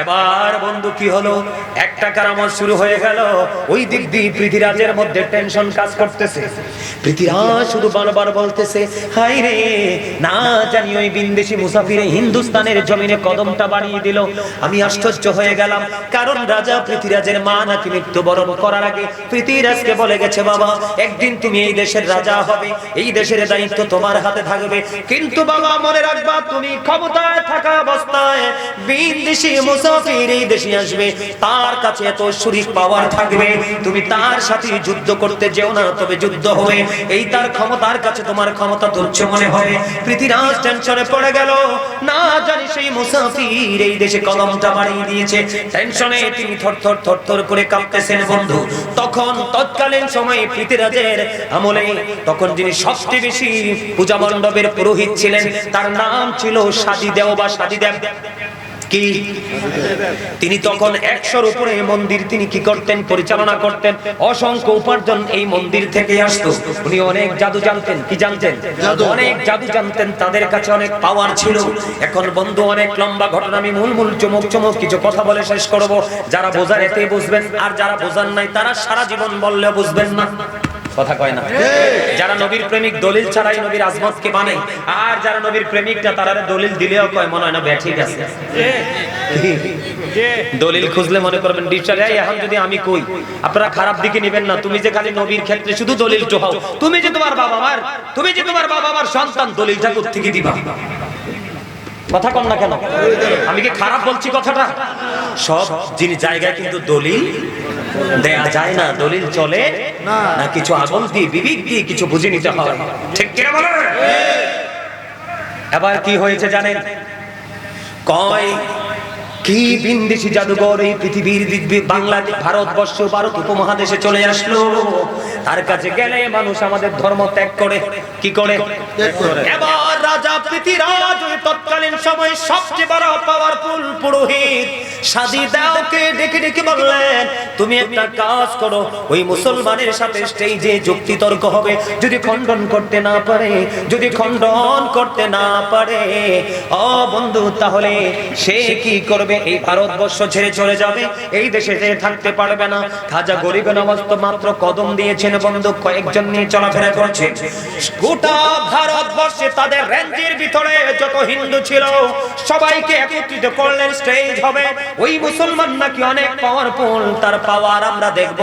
এবার বন্ধু কি হলো, একটা কারামত শুরু হয়ে গেল। ওই দিক দিয়ে পৃথিরাজের মধ্যে টেনশন কাজ করতেছে। পৃথিরাজ শুধু বারবার বলতেছে, হাই রে, না জানি ওই বিন্দেশি মুসাফিরে হিন্দুস্তানের জমিনে কদমটা বাড়িয়ে দিল। আমি আশ্চর্য হয়ে গেলাম, কারণ রাজা পৃথিরাজের মা নাকি মৃত্যুবরণ করার আগে পৃথিরাজকে বলে গেছে, বাবা একদিন তুমি এই দেশের রাজা হবে, এই দেশের দায়িত্ব তোমার হাতে থাকবে, কিন্তু বাবা মনে রাখবা তুমি ক্ষমতায় থাকা অবস্থায় বিদেশি মুসাফির এই দেশে আসবে, তার কাছে এত শরীর পাওয়ার থাকবে, তুমি তার সাথে যুদ্ধ করতে যেও না, তবে যুদ্ধ হবে, এই তার ক্ষমতার কাছে তোমার ক্ষমতা তুচ্ছ মনে হবে। পৃথিরাজ টেনশনে পড়ে গেল, না জানি সেই মুসাফির এই দেশে কদমটা বাড়িয়ে দিয়েছে। টেনশনে তিনি থরথর করে কাঁপতেছেন বন্ধু। তখন তৎকালীন সময়ে পৃথিরাজের আমলে তখন যিনি সবচেয়ে বেশি পূজা মণ্ডপের পুরোহিত ছিলেন, তার নাম ছিল সাদিদেব বা সাদিদেব। কি তিনি তখন 100-র উপরে মন্দির তিনি কি করতেন, পরিচালনা করতেন। অসংখ্য উপার্জন এই মন্দির থেকে আসতো। উনি অনেক জাদু জানতেন। কি জানতেন? অনেক জাদু জানতেন, তাদের কাছে অনেক পাওয়ার ছিল। এখন বন্ধু অনেক লম্বা ঘটনা, আমি মূল চমক কিছু কথা বলে শেষ করব। যারা বোঝার এতেই বুঝবেন, আর যারা বোঝার নাই তারা সারা জীবন বললেও বুঝবেন না। কথা কয় না? যারা নবীর প্রেমিক দলিল ছাড়াই নবীর আজমতকে মানে, আর যারা নবীর প্রেমিক না তারা দলিল দিলেও কয় মনে হয় না বে ঠিক আছে। দলিল খুঁজলে মনে করবেন ডিকশনারি। এখন যদি আমি কই, আপনারা খারাপ দিকে নেবেন না, তুমি যে খালি নবীর ক্ষেত্রে শুধু দলিল টোহাও, তুমি যে তোমার বাবা মার সন্তান, দলিলটা কোথা থেকে দিবা? কথা কম না কেন? আমি কি খারাপ বলছি কথাটা? সব জিনিস জায়গায় কিন্তু দলিল দেয়া যায় না, দলিল চলে না, কিছু আগল দিয়ে বিবেক দিয়ে কিছু বুঝে নিতে হয়। ঠিক কিনা বলেন? এবার কি হয়েছে জানেন? কয় কি বিন্দেশি জাদুঘর এই পৃথিবীর বাংলাদেশ, ভারতবর্ষ, ভারত উপমহাদেশে চলে আসলো। তার কাছে গেলে মানুষ আমাদের ধর্ম ত্যাগ করে। কি করে? এবার রাজা পৃথিরাজ তৎকালীন সময় সবচেয়ে বড় পাওয়ারফুল পুরোহিত সাদিদেবকে ডেকে বললেন, তুমি একটা কাজ করো, ওই মুসলমানের সাথে স্টেজে যুক্তি তর্ক হবে, যদি খণ্ডন করতে না পারে ও বন্ধু, তাহলে সে কি করবে? এই ভারতবর্ষ ছেড়ে চলে যাবে, এই দেশে থাকতে পারবে না। খাজা গরিব নওয়াজ তো মাত্র কদম দিয়েছেন বন্ধু, কয়েকজন নিয়ে চলাফেরা করছে। গোটা ভারতবর্ষে তাদের রেঞ্জের ভিতরে যত হিন্দু ছিল সবাইকে একত্রিত করলেন, স্টেজ হবে। ওই মুসলমান নাকি অনেক পাওয়ারফুল, তার পাওয়ার আমরা দেখব।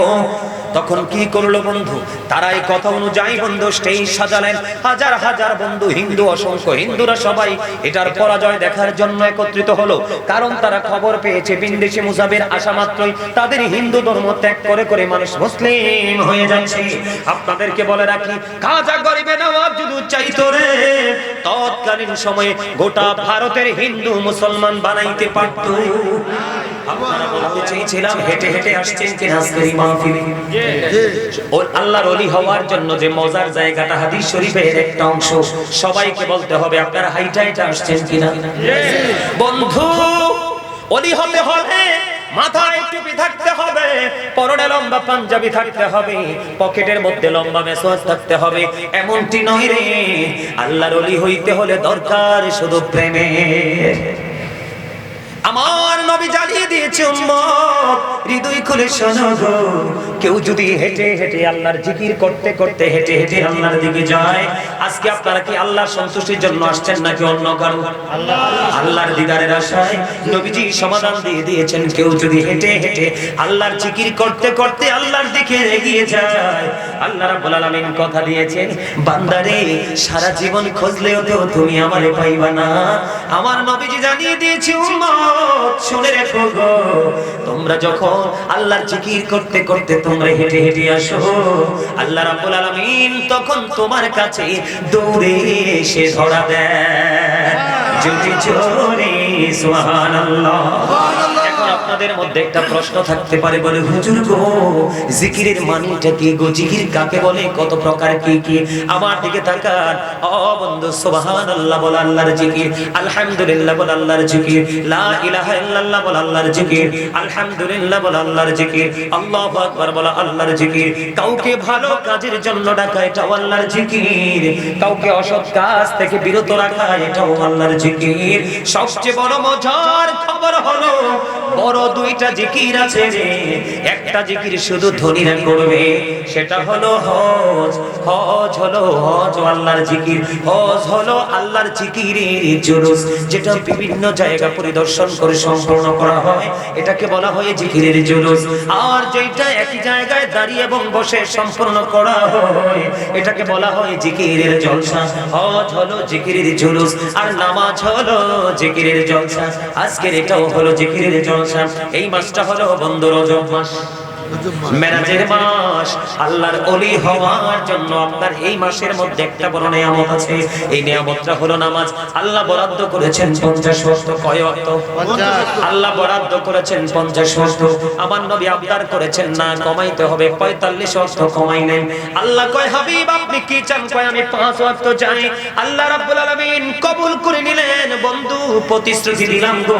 তখন কি করলো বন্ধু? তারা এই কথা অনুযায়ী বন্ধু স্টেজ সাজালেন। হাজার হাজার বন্ধু হিন্দু, অসংখ্য হিন্দুরা সবাই এটার পরাজয় দেখার জন্য একত্রিত হলো। কারণ তারা খবর পেয়েছে বিন্দেশি মুসাফির আসা মাত্রই তাদের হিন্দু ধর্ম ত্যাগ করে মানুষ মুসলিম হয়ে যাচ্ছে। আপনাদেরকে বলে রাখি, খাজা গরিবে নওয়াজ যদি চাইতো রে, তৎকালীন সময়ে গোটা ভারতের হিন্দু মুসলমান বানাইতে পারত। আপনারা বলতে চেয়েছিলাম হেঁটে হেঁটে আসছেন কিনা আজকের এই মাহফিলে? ও আল্লাহর ওলি হওয়ার জন্য যে মজার জায়গাটা হাদিস শরীফের একটা অংশ, সবাইকে বলতে হবে আপনারা হাইটা হাইটা আসছেন কিনা। বন্ধু, ওলি হতে হলে মাথায় টুপি থাকতে হবে, পরনে লম্বা পাঞ্জাবি থাকতে হবে, পকেটের মধ্যে লম্বা মেসওয়াক থাকতে হবে, এমনটি নয় রে। আল্লাহর ওলি হইতে হলে দরকার শুধু প্রেমের। আমার নবী জানিয়ে দিয়েছে উম্মত, হৃদয় খুলে শোনো গো, কেউ যদি হেঁটে হেঁটে আল্লাহর জিকির করতে করতে হেঁটে হেঁটে আল্লাহর দিকে যায়, আজকে আপনারা কি আল্লাহর সন্তুষ্টির জন্য আসছেন নাকি অন্য কারো? আল্লাহর দিদারের আশায়। নবীজি সমাধান দিয়ে দিয়েছেন, কেউ যদি হেঁটে হেঁটে আল্লাহর জিকির করতে করতে আল্লাহর দিকে এগিয়ে যায়, আল্লাহ রাব্বুল আলামিন কথা দিয়েছেন, বান্দারে সারা জীবন খুঁজলেও তো তুমি আমারে পাইবা না। আমার নবীজি জানিয়ে দিয়েছে উম্মত, শুনে রেখো গো, তোমরা যখন আল্লাহর জিকির করতে করতে তোমরা হেঁটে হেঁটে আসো, আল্লাহ রাব্বুল আলামিন তখন তোমার কাছে দৌড়ে এসে ধরা দেয়। যদি জোরে সুবহানাল্লাহ। এখন আপনাদের মধ্যে একটা প্রশ্ন থাকতে পারে, বলে হুজুর গো জিকিরের মানেটা কি গো? জিকির কাকে বলে? কত প্রকার কি কি? আমার দিকে তাকান ও বন্ধু। সুবহানাল্লাহ বল আল্লাহর জিকির, আলহামদুলিল্লাহ বল আল্লাহর জিকির, লা ইলাহা ইল্লাল্লাহ বল আল্লাহর জিকির, আলহামদুলিল্লাহ বল আল্লাহর জিকির, আল্লাহু আকবার বল আল্লাহর জিকির। কাউকে ভালো কাজের জন্য ডাকা, এটাও আল্লাহর জিকির। কাউকে অসৎ কাজ থেকে বিরত রাখা, এটাও আল্লাহর জিকির। সবচেয়ে বড় মজার খবর হলো বড় দুইটা জিকির আছে রে, একটা জিকির শুধু ধনীরা করবে, সেটা হলো হজ। হজ হলো হজ আল্লাহর জিকির, হজ হলো আল্লাহর জিকিরের জুলুস, যেটা বিভিন্ন জায়গা পরিদর্শন করে সম্পূর্ণ করা হয়, এটাকে বলা হয় জিকিরের জুলুস। আর যেটা একই জায়গায় দাঁড়িয়ে এবং বসে সম্পূর্ণ করা হয়, এটাকে বলা হয় জিকিরের জলসা। হজ হলো জিকিরের জুলুস, আর নামাজ হলো জিকিরের জলসা। আজকের এটাও হলো জিকিরের জলসা। এই মাসটা হলো বন্ধু রজব মাস, মেরাজের মাস। আল্লাহর ওলি হওয়ার জন্য আপনার এই মাসের মধ্যে একটা বড় নিয়ামত আছে, এই নিয়ামতটা হলো নামাজ। আল্লাহ বরাদ্দ করেছেন 50 ওয়াক্ত। কয় ওয়াক্ত? আল্লাহ বরাদ্দ করেছেন 50 ওয়াক্ত। আমার নবী আবদার করেছেন না কমাইতে হবে, 45 ওয়াক্ত কমাইলেন। আল্লাহ কয় হাবিব আপনি কি চান? কয় আমি 5 ওয়াক্ত চাই। আল্লাহ রাব্বুল আলামিন কবুল করে নিলেন। বন্ধু প্রতিশ্রুতি দিলাম গো,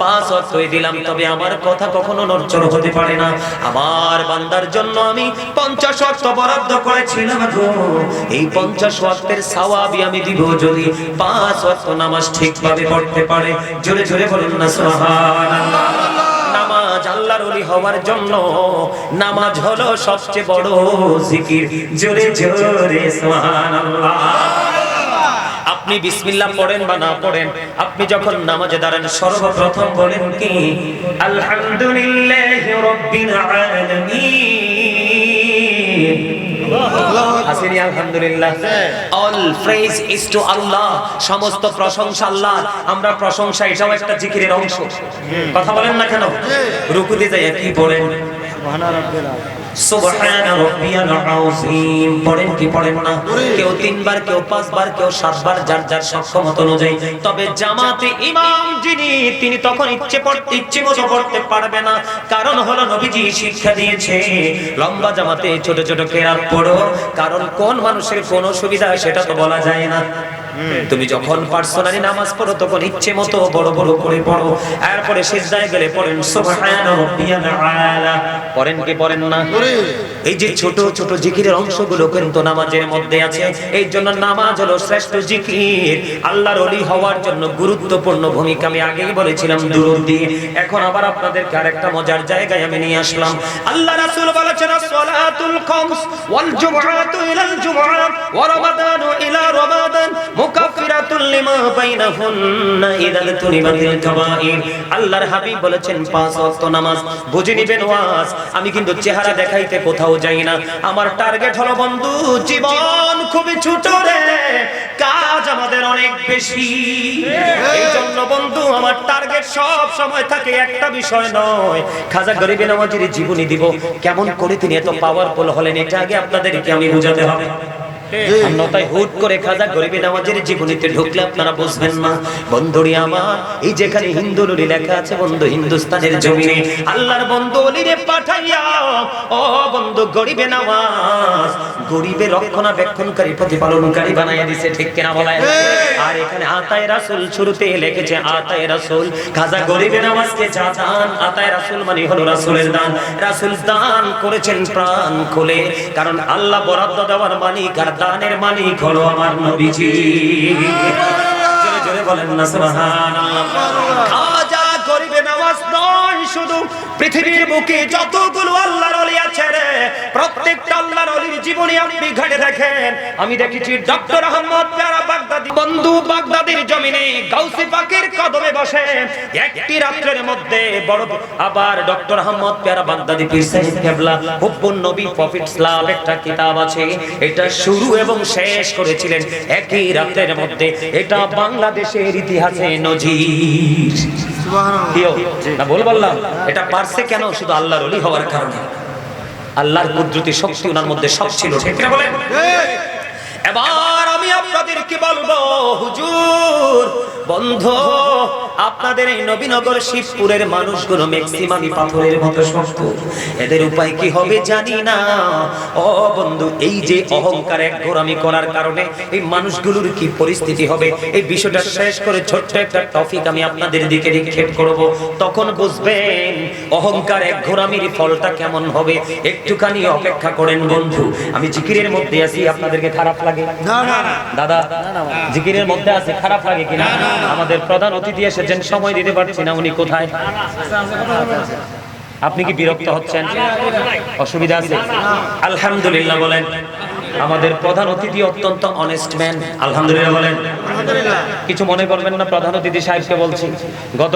5 ওয়াক্তই দিলাম, তবে আমার কথা কখনো নড়চড় হতে পারে না। আমার বান্দার জন্য আমি 50 ওয়াক্ত বরাদ্দ করেছিলাম গো, এই 50 ওয়াক্তের সওয়াবই আমি দিব যদি 5 ওয়াক্ত নামাজ ঠিকভাবে পড়তে পারে। জোরে জোরে বলুন না সুবহানাল্লাহ। নামাজ আল্লাহর ওলি হওয়ার জন্য নামাজ হলো সবচেয়ে বড় জিকির। জোরে জোরে সুবহানাল্লাহ। আপনি বিসমিল্লাহ পড়েন বা না পড়েন, আপনি যখন নামাজে দাঁড়ান সর্বপ্রথম বলেন কি? আলহামদুলিল্লাহি রাব্বিল আলামিন। আসেনি আলহামদুলিল্লাহ। অল প্রেজ ইজ টু আল্লাহ, সমস্ত প্রশংসা আল্লাহর। আমরা প্রশংসা, এটাও একটা জিকিরের অংশ। কথা বলেন না কেন? রুকুতে যাই কি পড়েন? সুবহানা রাব্বিল সুবহানা রাব্বিয়াল আযীম পড়েন কি পড়েন না? কেউ 3 বার, কেউ 5 বার, কেউ 7 বার, যার যার সক্ষমতা অনুযায়ী। তবে জামাতে ইমাম যিনি, তিনি তখন ইচ্ছে মতো পড়তে পারবে না, কারণ হলো নবীজি শিক্ষা দিয়েছে লম্বা জামাতে ছোট ছোট কেরাত পড়ো, কারণ কোন মানুষের কোন সুবিধা সেটা তো বলা যায় না। তুমি যখন পার্সোনালি নামাজ পড়ো তখন ইচ্ছে মতো বড় বড় করে পড়ো, এরপরে সিজদায় গেলে পড়েন সুবহানা রাব্বিয়াল আলা। পড়েন কি পড়েন না? এই যে ছোট ছোট জিকিরের অংশগুলো কিন্তু নামাজের মধ্যে আছে। এই জন্য নামাজ হলো শ্রেষ্ঠ জিকির। আল্লাহর ওলি হওয়ার জন্য গুরুত্বপূর্ণ ভূমিকা আমি আগেই বলেছিলাম দুরূদ দিয়ে। এখন আবার আপনাদেরকে আরেকটা মজার জায়গায় আমি নিয়ে আসলাম। আল্লাহ রাসূল বলেছেন সালাতুল খামস ওয়াল জুমআতু ইলাল জুমআ ওয়া রমাদানু ইলা রমাদান মুকাফফিরাতুল লিমা বাইনাহুন্না ইদাল তুরিবাতিল কাবাইর। আল্লাহর হাবিব বলেছেন 5 ওয়াক্ত নামাজ। বুঝে নিবেন ওয়াজ, আমি কিন্তু চেহারা দেখাইতে কোথাও যাই না। আমার টার্গেট হলো বন্ধু, জীবন খুবই ছোট রে, কাজ আমাদের অনেক বেশি। এই জন্য বন্ধু আমার টার্গেট সব সময় থাকে একটা বিষয় নয়, খাজা গরিবে নওয়াজের জীবনী দিব। কেমন করে তিনি এত পাওয়ারফুল হলেন, এটা আগে আপনাদেরকে আমি বুঝাতে হবে। অন্যথায় হুট করে খাজা গরিবে নওয়াজের জীবনীতে ঢুকলে আপনারা বুঝবেন না। বন্ধুরি আমার, এই যেখানে হিন্দুলুরি লেখা আছে বন্ধু, হিন্দুস্তানের জমিনে আল্লাহর বন্ধু ওলিরে পাঠাইয়া ও বন্ধু গরিবে নওয়াজ গরিবের রক্ষণাবেক্ষণকারী প্রতিপালনকারী বানাইয়া দিয়েছে, ঠিক কিনা বলেন? আর এখানে আতায়ে রাসূল শুরুতে লিখেছে আতায়ে রাসূল। খাজা গরিবে নওয়াজকে যা দান, আতায়ে রাসূল মানে হলো রাসূলের দান। রাসূল দান করেছেন প্রাণ খুলে, কারণ আল্লাহ বরাদ্দ দেওয়ার মালিক আর দানের মালিক হলো আমার নবীজি। জোরে জোরে বলেন না সুবহানাল্লাহ। খাজা গরিবে নওয়াজ নয় শুধু, পৃথিবীর বুকে যতগুলো আল্লাহর ওলি আছে রে, প্রত্যেকটা আল্লাহর ওলির জীবনী আপনি ঘাটে দেখেন। আমি দেখেছি ডক্টর আহমদ পেয়ারা বাগদাদি বন্ধু বাগদাদির জমিনে গাউসে পাকের কদমে বসে একটি রাত্রের মধ্যে বড়। আবার ডক্টর আহমদ পেয়ারা বাগদাদি পীর সাহেব কেবলা হুব্বুন নবী প্রফিটস লাভ একটা কিতাব আছে, এটা শুরু এবং শেষ করেছিলেন একই রাতের মধ্যে। এটা বাংলাদেশের ইতিহাসে নজির। সুবহানাল্লাহ। না ভুল বললাম? এটা পারছে কেন? শুধু আল্লাহর ওলি হওয়ার কারণে। আল্লাহর কুদরতি শক্তি ওনার মধ্যে সব ছিল, ঠিক না বলেন? এবার আমি আপনাদেরকে বলবো হুজুর বন্ধু, আপনাদের এই নবীনগর শিবপুরের মানুষগুলো ম্যাক্সিমামই পাথরের মতো শক্ত, এদের উপায় কি হবে জানি না। ও বন্ধু, এই যে অহংকার এক গোরামি করার কারণে এই মানুষগুলোর কি পরিস্থিতি হবে, এই বিষয়টা শেষ করে ছোট্ট একটা টপিক আমি আপনাদের দিকে নিক্ষেপ করব, তখন বুঝবেন অহংকার এক গোরামির ফলটা কেমন হবে। একটুখানি অপেক্ষা করেন বন্ধু, আমি জিকিরের মধ্যে আছি, আপনাদেরকে খারাপ লাগে না? দাদা জিকিরের মধ্যে আছে, খারাপ লাগে কিনা? আমাদের প্রধান অতিথি এসেছেন, সময় দিতে পারছি না, উনি কোথায়? আপনি কি বিরক্ত হচ্ছেন? অসুবিধা আছে? আলহামদুলিল্লাহ বলেন। আমাদের প্রধান অতিথি অত্যন্ত অনেস্ট ম্যান, আলহামদুলিল্লাহ বলেন। কিছু মনে করবেন না, প্রধান অতিথি সাহেবকে বলছি। গত